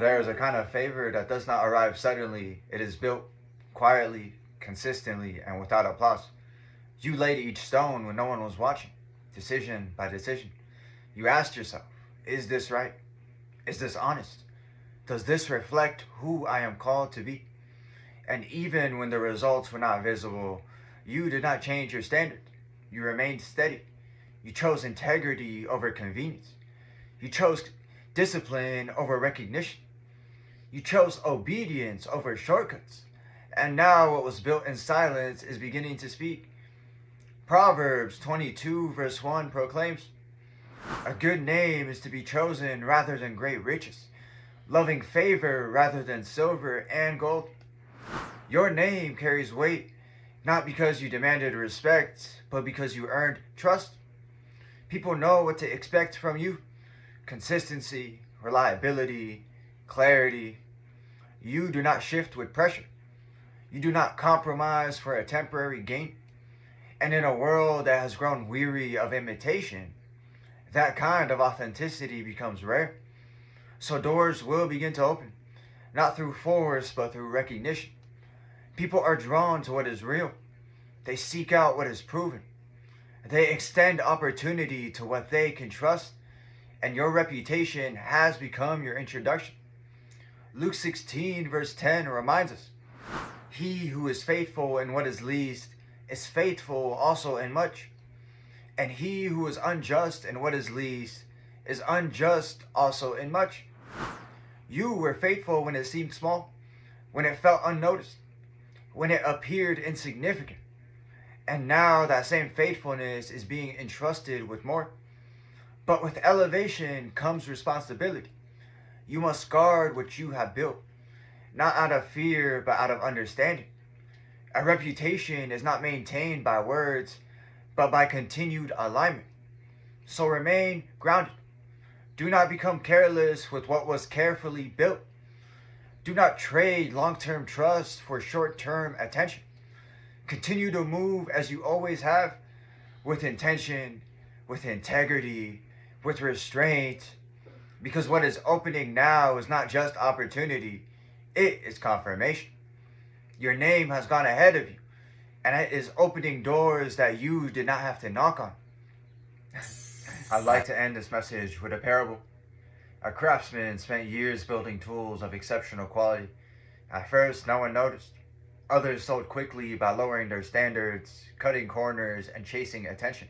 There is a kind of favor that does not arrive suddenly. It is built quietly, consistently, and without applause. You laid each stone when no one was watching, decision by decision. You asked yourself, is this right? Is this honest? Does this reflect who I am called to be? And even when the results were not visible, you did not change your standard. You remained steady. You chose integrity over convenience. You chose discipline over recognition. You chose obedience over shortcuts. And now what was built in silence is beginning to speak. Proverbs 22 verse 1 proclaims, "A good name is to be chosen rather than great riches, loving favor rather than silver and gold." Your name carries weight, not because you demanded respect, but because you earned trust. People know what to expect from you: consistency, reliability, clarity. You do not shift with pressure. You do not compromise for a temporary gain. And in a world that has grown weary of imitation, that kind of authenticity becomes rare. So doors will begin to open, not through force, but through recognition. People are drawn to what is real. They seek out what is proven. They extend opportunity to what they can trust, and your reputation has become your introduction. Luke 16 verse 10 reminds us, "He who is faithful in what is least is faithful also in much. And he who is unjust in what is least is unjust also in much." You were faithful when it seemed small, when it felt unnoticed, when it appeared insignificant. And now that same faithfulness is being entrusted with more. But with elevation comes responsibility. You must guard what you have built, not out of fear, but out of understanding. A reputation is not maintained by words, but by continued alignment. So remain grounded. Do not become careless with what was carefully built. Do not trade long-term trust for short-term attention. Continue to move as you always have, with intention, with integrity, with restraint, because what is opening now is not just opportunity, it is confirmation. Your name has gone ahead of you, and it is opening doors that you did not have to knock on. I'd like to end this message with a parable. A craftsman spent years building tools of exceptional quality. At first, no one noticed. Others sold quickly by lowering their standards, cutting corners, and chasing attention.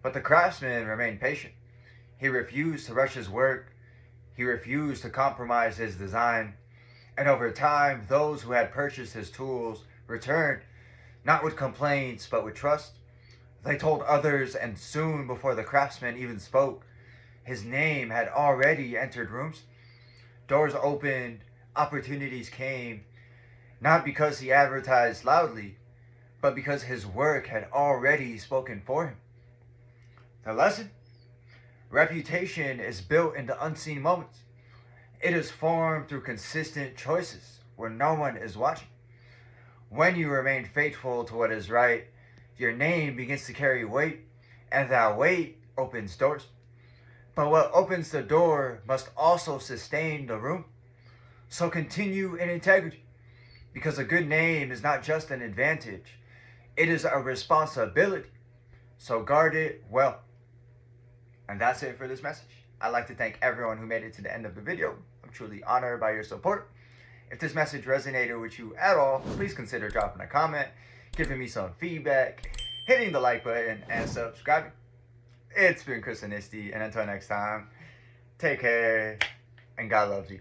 But the craftsman remained patient. He refused to rush his work. He refused to compromise his design. And over time, those who had purchased his tools returned, not with complaints, but with trust. They told others, and soon before the craftsman even spoke, his name had already entered rooms. Doors opened, opportunities came, not because he advertised loudly, but because his work had already spoken for him. The lesson? Reputation is built into unseen moments. It is formed through consistent choices where no one is watching. When you remain faithful to what is right, your name begins to carry weight, and that weight opens doors. But what opens the door must also sustain the room. So continue in integrity, because a good name is not just an advantage, it is a responsibility. So guard it well. And that's it for this message. I'd like to thank everyone who made it to the end of the video. I'm truly honored by your support. If this message resonated with you at all, please consider dropping a comment, giving me some feedback, hitting the like button, and subscribing. It's been Chris Anisti, and until next time, take care, and God loves you.